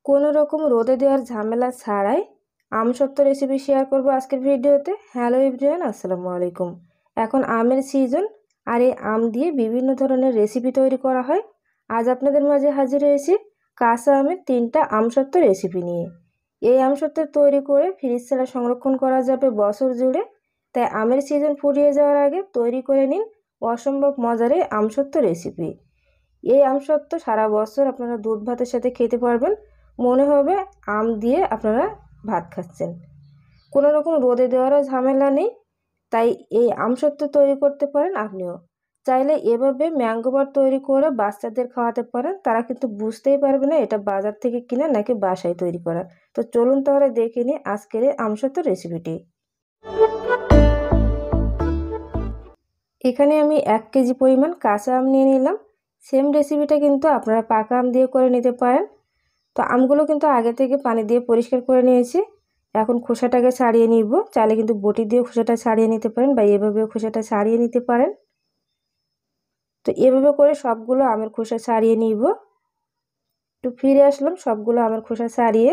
কোনো রকম রোদে দেওয়ার ঝামেলা ছাড়াই আমসত্ত্ব রেসিপি শেয়ার করব আজকের ভিডিওতে। হ্যালো এভরিওয়ান, আসসালামু আলাইকুম। এখন আমের সিজন, আর এই আম দিয়ে বিভিন্ন ধরনের রেসিপি তৈরি করা হয়। আজ আপনাদের মাঝে হাজির হয়েছি কাঁচা আমের 3টা আমসত্ত্ব রেসিপি নিয়ে। এই আমসত্ত্ব তৈরি করে ফ্রিজ ছাড়া সংরক্ষণ করা যাবে বছর জুড়ে। তাই আমের সিজন ফুরিয়ে যাওয়ার আগে তৈরি করে নিন অসম্ভব মজার এই আমসত্ত্ব রেসিপি। এই আমসত্ত্ব সারা বছর আপনারা দুধ ভাতের সাথে খেতে পারবেন। মনে হবে আম দিয়ে আপনারা ভাত খাচ্ছেন। কোনো রকম রোদে দেওয়ারও ঝামেলা নেই, তাই এই আমসত্ত্ব তৈরি করতে পারেন আপনিও। চাইলে এভাবে ম্যাঙ্গো বার তৈরি করে বাচ্চাদের খাওয়াতে পারেন, তারা কিন্তু বুঝতেই পারবে না এটা বাজার থেকে কিনা নাকি বাসায় তৈরি করা। তো চলুন তাহলে দেখে নিই আজকের এই আমসত্ত্ব রেসিপিটি। এখানে আমি 1 কেজি পরিমাণ কাঁচা আম নিয়ে নিলাম। সেম রেসিপিটা কিন্তু আপনারা পাকা আম দিয়ে করে নিতে পারেন। তো আমগুলো কিন্তু আগে থেকে পানি দিয়ে পরিষ্কার করে নিয়েছি। এখন খোসাটাকে ছাড়িয়ে নিব। চাইলে কিন্তু বটি দিয়ে খোসাটা ছাড়িয়ে নিতে পারেন বা এভাবেও খোসাটা ছাড়িয়ে নিতে পারেন। তো এভাবে করে সবগুলো আমের খোসা ছাড়িয়ে নিব। একটু ফিরে আসলাম সবগুলো আমের খোসা ছাড়িয়ে।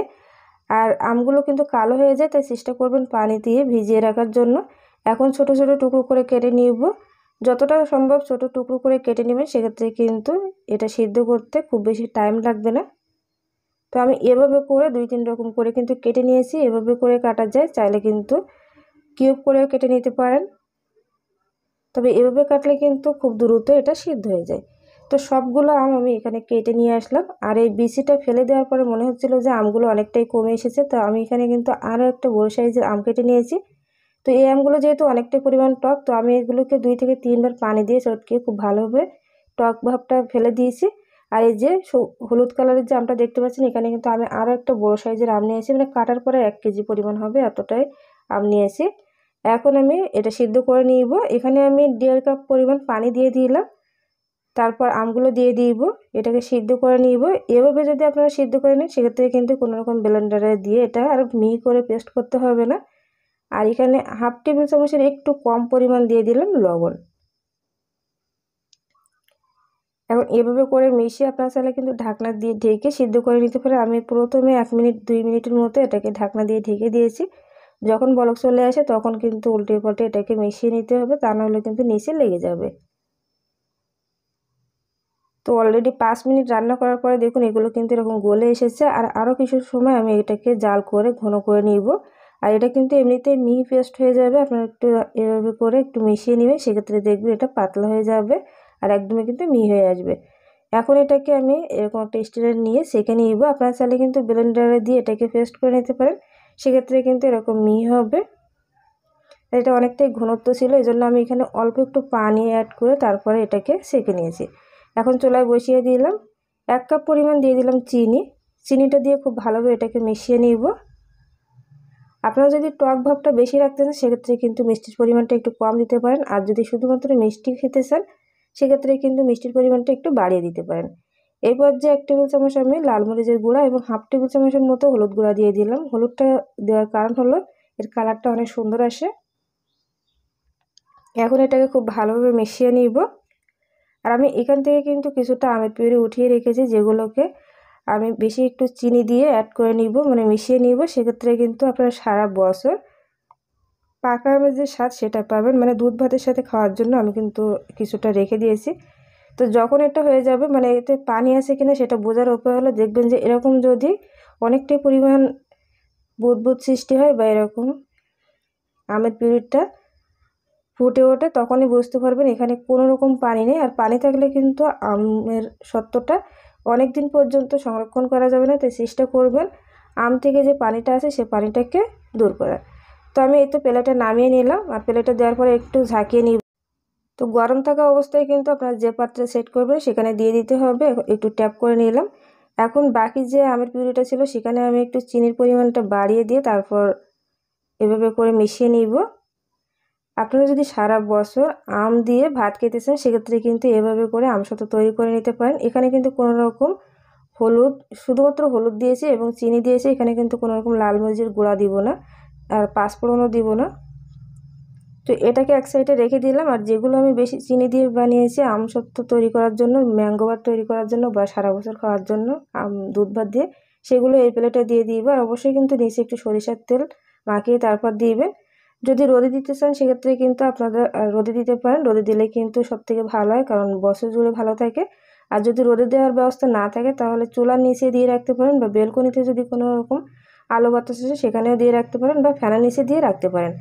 আর আমগুলো কিন্তু কালো হয়ে যায়, তাই চেষ্টা করবেন পানি দিয়ে ভিজিয়ে রাখার জন্য। এখন ছোট ছোট টুকরো করে কেটে নিব। যতটা সম্ভব ছোট টুকরো করে কেটে নেবেন, সেক্ষেত্রে কিন্তু এটা সিদ্ধ করতে খুব বেশি টাইম লাগবে না। তো আমি এভাবে করে 2-3 রকম করে কিন্তু কেটে নিয়েছি। এভাবে করে কাটা যায়, চাইলে কিন্তু কিউব করেও কেটে নিতে পারেন। তবে এভাবে কাটলে কিন্তু খুব দ্রুত এটা সিদ্ধ হয়ে যায়। তো সবগুলো আম আমি এখানে কেটে নিয়ে আসলাম। আর এই বিচিটা ফেলে দেওয়ার পরে মনে হচ্ছিল যে আমগুলো অনেকটাই কমে এসেছে, তো আমি এখানে কিন্তু আরও একটা বড় সাইজের আম কেটে নিয়েছি। তো এই আমগুলো যেহেতু অনেকটাই পরিমাণ টক, তো আমি এগুলোকে 2 থেকে 3 বার পানি দিয়ে চটকিয়ে খুব ভালোভাবে টক ভাবটা ফেলে দিয়েছি। আর এই যে হলুদ কালারের যে আমটা দেখতে পাচ্ছেন, এখানে কিন্তু আমি আরও একটা বড় সাইজের আম নিয়েছি, মানে কাটার পরে 1 কেজি পরিমাণ হবে এতটাই আম নিয়েছি। এখন আমি এটা সিদ্ধ করে নিব। এখানে আমি 1.5 কাপ পরিমাণ পানি দিয়ে দিলাম। তারপর আমগুলো দিয়ে দিব, এটাকে সিদ্ধ করে নিব। এভাবে যদি আপনারা সিদ্ধ করে নেন, সেক্ষেত্রে কিন্তু কোনো রকম ব্লেন্ডারে দিয়ে এটা আর মিহি করে পেস্ট করতে হবে না। আর এখানে 1/2 টেবিল চামচের একটু কম পরিমাণ দিয়ে দিলাম লবণ। এখন এভাবে করে মিশিয়ে আপনারা চাইলে কিন্তু ঢাকনা দিয়ে ঢেকে সিদ্ধ করে নিতে পারেন। আমি প্রথমে 1 মিনিট 2 মিনিটের মতো এটাকে ঢাকনা দিয়ে ঢেকে দিয়েছি। যখন বলক চলে আসে তখন কিন্তু উল্টে পাল্টে এটাকে মিশিয়ে নিতে হবে, তা নাহলে কিন্তু নিচে লেগে যাবে। তো অলরেডি 5 মিনিট রান্না করার পরে দেখুন এগুলো কিন্তু এরকম গলে এসেছে। আর আরও কিছু সময় আমি এটাকে জাল করে ঘন করে নিব। আর এটা কিন্তু এমনিতেই মিহি পেস্ট হয়ে যাবে। আপনারা একটু এভাবে করে একটু মিশিয়ে নেবেন, সেক্ষেত্রে দেখবেন এটা পাতলা হয়ে যাবে আর একদমই কিন্তু মিহি হয়ে আসবে। এখন এটাকে আমি এরকম একটা স্ট্রেনার নিয়ে সেঁকে নিব। আপনারা চাইলে কিন্তু ব্লেন্ডারে দিয়ে এটাকে পেস্ট করে নিতে পারেন, সেক্ষেত্রে কিন্তু এরকম মিহি হবে। এটা অনেকটাই ঘনত্ব ছিল, এই জন্য আমি এখানে অল্প একটু পানি অ্যাড করে তারপরে এটাকে সেঁকে নিয়েছি। এখন চুলায় বসিয়ে দিলাম। 1 কাপ পরিমাণ দিয়ে দিলাম চিনি। চিনিটা দিয়ে খুব ভালোভাবে এটাকে মিশিয়ে নিব। আপনারা যদি টক ভাবটা বেশি রাখতে চান, সেক্ষেত্রে কিন্তু মিষ্টির পরিমাণটা একটু কম দিতে পারেন। আর যদি শুধুমাত্র মিষ্টি খেতে চান, সেক্ষেত্রে কিন্তু মিষ্টির পরিমাণটা একটু বাড়িয়ে দিতে পারেন। এই পর্যায়ে 1 টেবিল চামচ আমি লাল মরিচের গুঁড়া এবং 1/2 টেবিল চামচের মতো হলুদ গুঁড়া দিয়ে দিলাম। হলুদটা দেওয়ার কারণ হলো এর কালারটা অনেক সুন্দর আসে। এখন এটাকে খুব ভালোভাবে মিশিয়ে নিব। আর আমি এখান থেকে কিন্তু কিছুটা আমের পিউরি উঠিয়ে রেখেছি, যেগুলোকে আমি বেশি একটু চিনি দিয়ে অ্যাড করে নিব, মানে মিশিয়ে নিব। সেক্ষেত্রে কিন্তু আপনারা সারা বছর পাকা আমের যে স্বাদ সেটা পাবেন। মানে দুধ ভাতের সাথে খাওয়ার জন্য আমি কিন্তু কিছুটা রেখে দিয়েছি। তো যখন এটা হয়ে যাবে, মানে এতে পানি আছে কিনা সেটা বোঝার উপায় হলো দেখবেন যে এরকম যদি অনেকটাই পরিমাণ বুদবুদ সৃষ্টি হয় বা এরকম আমের পিউরিটা ফুটে ওঠে, তখনই বুঝতে পারবেন এখানে কোনো রকম পানি নেই। আর পানি থাকলে কিন্তু আমের সত্ত্বটা অনেক দিন পর্যন্ত সংরক্ষণ করা যাবে না। তাই চেষ্টা করবেন আম থেকে যে পানিটা আছে সে পানিটাকে দূর করার। তো আমি এই তো প্লেটে নামিয়ে নিলাম। আর প্লেটে দেওয়ার পরে একটু ঝাঁকিয়ে নিব। তো গরম থাকা অবস্থায় কিন্তু আপনারা যে পাত্রে সেট করবেন সেখানে দিয়ে দিতে হবে। একটু ট্যাপ করে নিলাম। এখন বাকি যে আমের পিউরিটা ছিল সেখানে আমি একটু চিনির পরিমাণটা বাড়িয়ে দিয়ে তারপর এভাবে করে মিশিয়ে নিব। আপনারা যদি সারা বছর আম দিয়ে ভাত খেতে চান, সেক্ষেত্রে কিন্তু এভাবে করে আমসত্ত্ব তৈরি করে নিতে পারেন। এখানে কিন্তু কোনো রকম হলুদ, শুধুমাত্র হলুদ দিয়েছি এবং চিনি দিয়েছি। এখানে কিন্তু কোনো রকম লাল মরিচের গুঁড়া দিব না, আর পাঁচফোড়নও দিব না। তো এটাকে এক সাইডে রেখে দিলাম। আর যেগুলো আমি বেশি চিনি দিয়ে বানিয়েছি আমসত্ত্ব তৈরি করার জন্য, ম্যাঙ্গো ভাত তৈরি করার জন্য বা সারা বছর খাওয়ার জন্য দুধ ভাত দিয়ে, সেগুলো এই প্লেটে দিয়ে দিব। আর অবশ্যই কিন্তু নিচে একটু সরিষার তেল মাখিয়ে তারপর দিবেন। যদি রোদে দিতে চান সেক্ষেত্রে কিন্তু আপনারা রোদে দিতে পারেন, রোদে দিলে কিন্তু সবথেকে ভালো হয়, কারণ বছর জুড়ে ভালো থাকে। আর যদি রোদে দেওয়ার ব্যবস্থা না থাকে তাহলে চুলার নিচে দিয়ে রাখতে পারেন, বা বেলকনিতে যদি কোনো রকম আলো বাতাস আসে সেখানেও দিয়ে রাখতে পারেন, বা ফ্যানের নিচে দিয়ে রাখতে পারেন।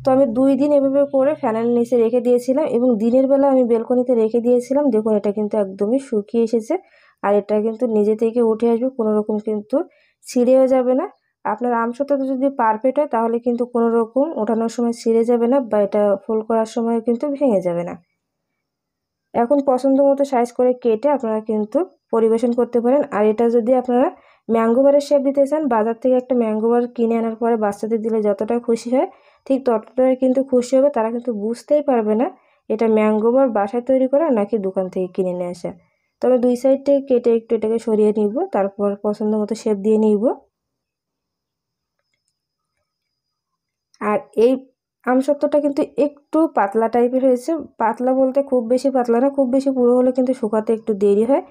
তো আমি 2 দিন এভাবে করে ফ্যানের নিচে রেখে দিয়েছিলাম, এবং দিনের বেলা আমি বেলকনিতে রেখে দিয়েছিলাম। দেখুন এটা কিন্তু একদমই শুকিয়ে এসেছে, আর এটা কিন্তু নিজে থেকে উঠে আসবে, কোনো রকম কিন্তু ছিঁড়েও যাবে না। আপনার আমসত্ত্বটা যদি পারফেক্ট হয় তাহলে কিন্তু কোনো রকম ওঠানোর সময় ছিঁড়ে যাবে না, বা এটা ফোল্ড করার সময় কিন্তু ভেঙে যাবে না। এখন পছন্দ মতো সাইজ করে কেটে আপনারা কিন্তু পরিবেশন করতে পারেন। আর এটা যদি আপনারা ম্যাঙ্গো বারের শেপ দিতে চান, বাজার থেকে একটা ম্যাঙ্গো বার কিনে আনার পরে বাচ্চাদের দিলে যতটা খুশি হয় ঠিক ততটাই কিন্তু খুশি হবে, তারা কিন্তু বুঝতেই পারবে না এটা ম্যাঙ্গো বার বাসায় তৈরি করা নাকি দোকান থেকে কিনে নিয়ে আসা। তবে 2 সাইড থেকে কেটে একটু এটাকে সরিয়ে নিব, তারপর পছন্দ মতো শেপ দিয়ে নিব। আর এই আমসত্ত্বটা কিন্তু একটু পাতলা টাইপের হয়েছে, পাতলা বলতে খুব বেশি পাতলা না, খুব বেশি পুরো হলে কিন্তু শুকাতে একটু দেরি হয়।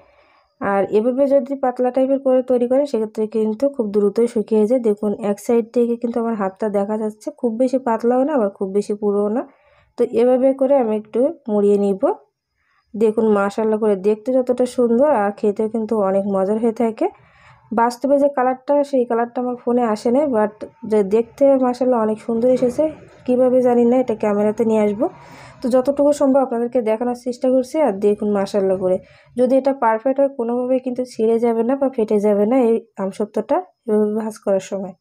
আর এভাবে যদি পাতলা টাইপের করে তৈরি করে সেক্ষেত্রে কিন্তু খুব দ্রুতই শুকিয়ে যায়। দেখুন এক সাইড থেকে কিন্তু আমার হাতটা দেখা যাচ্ছে, খুব বেশি পাতলাও না আবার খুব বেশি পুরোও না। তো এভাবে করে আমি একটু মুড়িয়ে নিব। দেখুন মাশাআল্লাহ করে দেখতে যতটা সুন্দর আর খেতেও কিন্তু অনেক মজার হয়ে থাকে। বাস্তবে যে কালারটা সেই কালারটা আমার ফোনে আসে নাই, বাট যে দেখতে মাশাআল্লাহ অনেক সুন্দর এসেছে। কিভাবে জানি না, এটা ক্যামেরাতে নিয়ে আসবো। তো যতটুকু সম্ভব আপনাদেরকে দেখানোর চেষ্টা করছি। আর দেখুন মাশাআল্লাহ করে যদি এটা পারফেক্ট হয় কোনোভাবেই কিন্তু ছিঁড়ে যাবে না বা ফেটে যাবে না এই আমসত্ত্বটা এভাবে ভাজ করার সময়।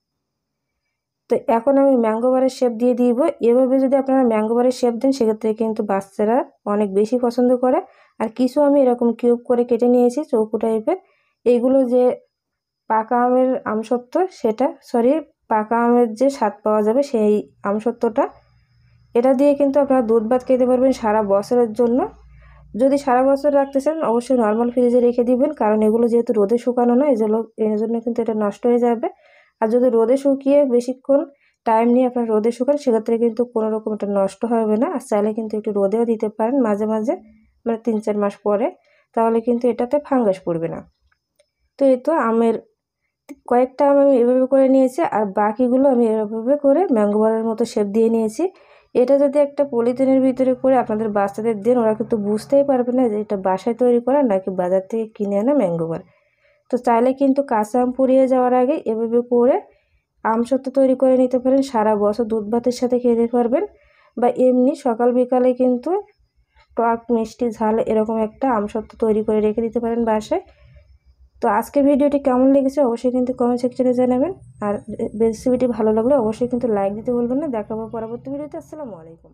তো এখন আমি ম্যাঙ্গো বারের শেপ দিয়ে দিব। এভাবে যদি আপনারা ম্যাঙ্গো বারের শেপ দেন সেক্ষেত্রে কিন্তু বাচ্চারা অনেক বেশি পছন্দ করে। আর কিছু আমি এরকম কিউব করে কেটে নিয়েছি চৌকো টাইপের। এইগুলো যে পাকা আমের আমসত্ত্ব সেটা, সরি, পাকা আমের যে স্বাদ পাওয়া যাবে সেই আমসত্ত্বটা, এটা দিয়ে কিন্তু আপনারা দুধ ভাত খেতে পারবেন সারা বছরের জন্য। যদি সারা বছর রাখতে চান অবশ্যই নর্মাল ফ্রিজে রেখে দিবেন, কারণ এগুলো যেহেতু রোদে শুকানো না এজন্য কিন্তু এটা নষ্ট হয়ে যাবে। আর যদি রোদে শুকিয়ে বেশিক্ষণ টাইম নিয়ে আপনার রোদে শুকান সেক্ষেত্রে কিন্তু কোনো রকম এটা নষ্ট হবে না। আর চাইলে কিন্তু একটু রোদেও দিতে পারেন মাঝে মাঝে, মানে 3-4 মাস পরে, তাহলে কিন্তু এটাতে ফাঙ্গাস পড়বে না। তো এই তো আমের কয়েকটা আম আমি এভাবে করে নিয়েছি, আর বাকিগুলো আমি এভাবে করে ম্যাঙ্গো বারের মতো শেপ দিয়ে নিয়েছি। এটা যদি একটা পলিথিনের ভিতরে করে আপনাদের বাচ্চাদের দেন ওরা কিন্তু বুঝতেই পারবে না যে এটা বাসায় তৈরি করা নাকি বাজার থেকে কিনে আনা ম্যাঙ্গো বার। তো চাইলে কিন্তু কাঁচা আম পুড়িয়ে যাওয়ার আগে এভাবে করে আমসত্ত্ব তৈরি করে নিতে পারেন, সারা বছর দুধ ভাতের সাথে খেতে পারবেন, বা এমনি সকাল বিকালে কিন্তু টক মিষ্টি ঝাল এরকম একটা আমসত্ত্ব তৈরি করে রেখে দিতে পারেন বাসায়। তো আজকের ভিডিওটি কেমন লেগেছে অবশ্যই কিন্তু কমেন্ট সেকশনে জানাবেন। আর রেসিপিটি ভালো লাগলে অবশ্যই কিন্তু লাইক দিতে ভুলবেন না। দেখা হবে পরবর্তী ভিডিওতে। আসসালামু আলাইকুম।